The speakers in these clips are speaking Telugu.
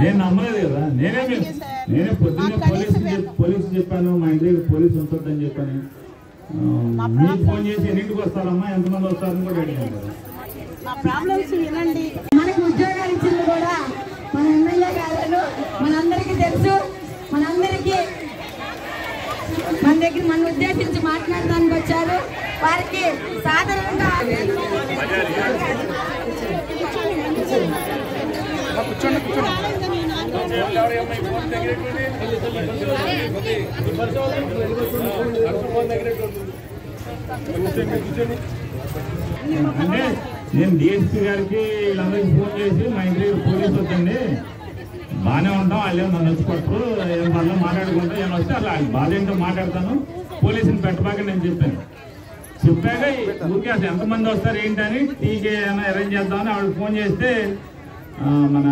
నేను నమ్మలేదు కదా. నేనే పొద్దున్నే పోలీసు చెప్పాను, మా ఇంటి పోలీసు ఉంటుందని చెప్పాను. మీకు ఫోన్ చేసి ఎన్నింటికి వస్తారమ్మా, ఎంతమంది వస్తారని కూడా అడిగాను కదా. మనకు ఉద్యోగాలు ఇచ్చింది కూడా మన ఎమ్మెల్యే గారు. మనందరికీ తెలుసు, మనందరికీ మన దగ్గర మన ఉద్దేశించి మాట్లాడడానికి వచ్చారు. వారికి సాధారణంగా అంటే నేను డిఎస్పీ గారికి వీళ్ళందరికీ ఫోన్ చేసి మా ఇంటి పోలీసు వద్దండి, బాగానే ఉంటాం, వాళ్ళు నన్ను వచ్చి పట్టరు, మళ్ళీ మాట్లాడుకుంటా ఏమైనా వస్తే అలా బాధ ఏంటో మాట్లాడతాను, పోలీసుని పెట్టబాక నేను చెప్పాను. చెప్పాక ఊరికే అసలు ఎంతమంది వస్తారు ఏంటని టీకే ఏమైనా అరేంజ్ చేద్దామని ఆవిడ ఫోన్ చేస్తే మన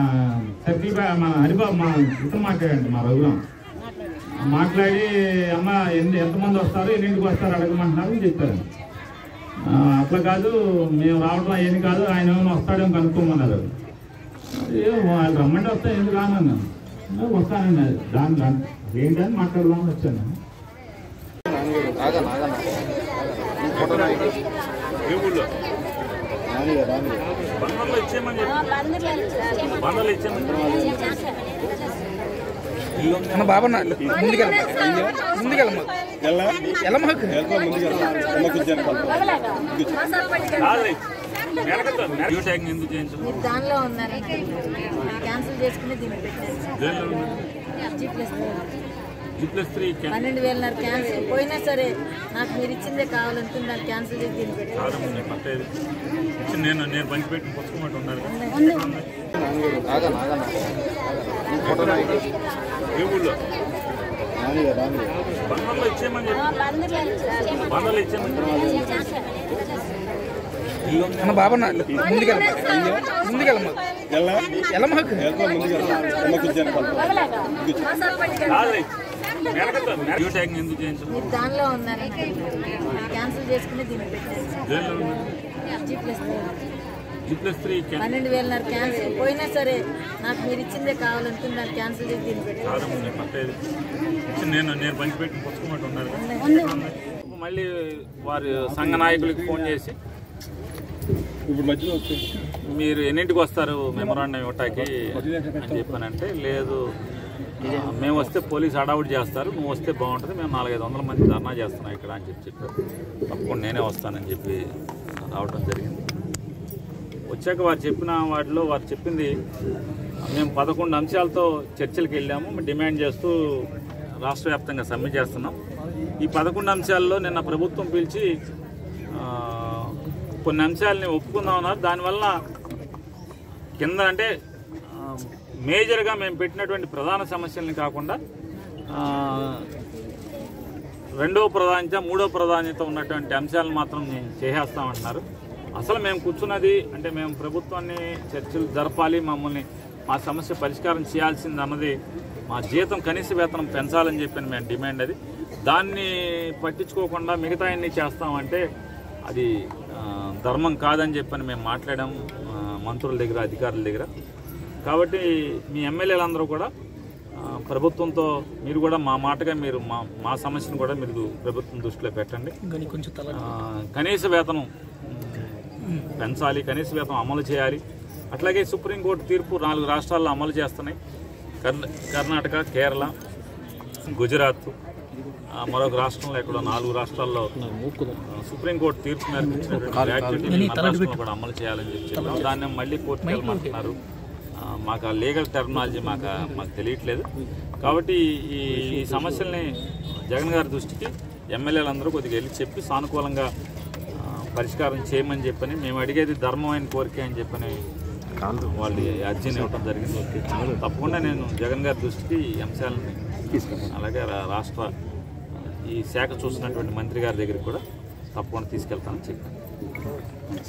మన హరిబాబు మా ఇతను మాట్లాడండి, మా రఘురాం మాట్లాడి అమ్మ ఎంతమంది వస్తారు, ఎన్నింటికి వస్తారు అడగమంటున్నారు అని చెప్పారు. అట్లా కాదు, మేము రావడం ఏమి కాదు, ఆయన ఏమైనా వస్తాడేమో కనుక్కోమన్నారు. వాళ్ళు రమ్మంటే వస్తా ఎందుకు రానన్నా, వస్తానండి దాని ఏంటని మాట్లాడదామని వచ్చాను. బాబా దానిలో ఉన్నారు, క్యాన్సిల్ చేసుకుని దీన్ని పెట్టారు. 12,000 క్యాన్సిల్ పోయినా సరే నాకు మీరు ఇచ్చిందే కావాలనుకుని దాన్ని క్యాన్సిల్ చేసి దీన్ని పెట్టారు. నేను పంచిపెట్టిన పుస్తకం ఉన్నారు. బాబా దానిలో ఉన్నారు, క్యాన్సిల్ చేసుకుని దీన్ని పెట్టారు. 12,000 క్యాన్సిల్ పోయినా సరే నాకు మీరు ఇచ్చిందే కావాలనుకుని దాన్ని క్యాన్సిల్ చేసి దీన్ని పెట్టారు. నేను పంచిపెట్టిన పుస్తకం ఉన్నారు. మళ్ళీ వారి సంఘ నాయకులకి ఫోన్ చేసి మీరు ఎన్నింటికి వస్తారు మెమోరాండం ఇవ్వటానికి అని చెప్పానంటే, లేదు మేము వస్తే పోలీసు హడావుడి చేస్తారు, నువ్వు వస్తే బాగుంటుంది, మేము 400-500 మంది ధర్నా చేస్తున్నాం ఇక్కడ అని చెప్పారు. తప్పకుండా నేనే వస్తానని చెప్పి రావడం జరిగింది. వచ్చాక వారు చెప్పిన వాటిలో వారు చెప్పింది, మేము 11 అంశాలతో చర్చలకు వెళ్ళాము, డిమాండ్ చేస్తూ రాష్ట్ర వ్యాప్తంగా సమ్మె చేస్తున్నాం. ఈ 11 అంశాల్లో నిన్న ప్రభుత్వం పిలిచి కొన్ని అంశాలని ఒప్పుకుందామన్నారు. దానివల్ల కింద అంటే మేజర్గా మేము పెట్టినటువంటి ప్రధాన సమస్యల్ని కాకుండా రెండవ ప్రాధాన్యత, మూడవ ప్రాధాన్యత ఉన్నటువంటి అంశాలను మాత్రం మేము చేసేస్తామంటున్నారు. అసలు మేము కూర్చున్నది అంటే మేము ప్రభుత్వాన్ని చర్చలు జరపాలి, మమ్మల్ని మా సమస్య పరిష్కారం చేయాల్సింది అన్నది మా జీతం కనీస వేతనం పెంచాలని చెప్పి మేము డిమాండ్. అది దాన్ని పట్టించుకోకుండా మిగతా అన్ని చేస్తామంటే అది ధర్మం కాదని చెప్పని మేము మాట్లాడాం మంత్రుల దగ్గర, అధికారుల దగ్గర. కాబట్టి మీ ఎమ్మెల్యేలందరూ కూడా ప్రభుత్వంతో మీరు కూడా మా మాటగా మీరు మా సమస్యను కూడా మీరు ప్రభుత్వం దృష్టిలో పెట్టండి. కనీస వేతనం పెంచాలి, కనీస వేతనం అమలు చేయాలి. అట్లాగే సుప్రీంకోర్టు తీర్పు 4 రాష్ట్రాల్లో అమలు చేస్తున్నాయి, కర్ణాటక, కేరళ, గుజరాత్, మరొక రాష్ట్రంలో ఎక్కడో 4 రాష్ట్రాల్లో సుప్రీంకోర్టు తీర్పు మేరకు ఇచ్చినటువంటి యాక్టివిటీని కూడా అమలు చేయాలని చెప్పి దాన్ని మళ్ళీ కోర్టుకు వెళ్ళమంటున్నారు. మాకు ఆ లీగల్ టెర్మినాలజీ మాకు తెలియట్లేదు. కాబట్టి ఈ సమస్యల్ని జగన్ గారి దృష్టికి ఎమ్మెల్యేలందరూ కొద్దిగా వెళ్ళి చెప్పి సానుకూలంగా పరిష్కారం చేయమని చెప్పని, మేము అడిగేది ధర్మమైన కోరిక అని చెప్పని వాళ్ళు అర్జీని ఇవ్వడం జరిగింది. తప్పకుండా నేను జగన్ గారి దృష్టికి ఈ అంశాలని అలాగే రాష్ట్ర ఈ శాఖ చూసినటువంటి మంత్రి గారి దగ్గరికి కూడా తప్పకుండా తీసుకెళ్తానని చెప్పాను.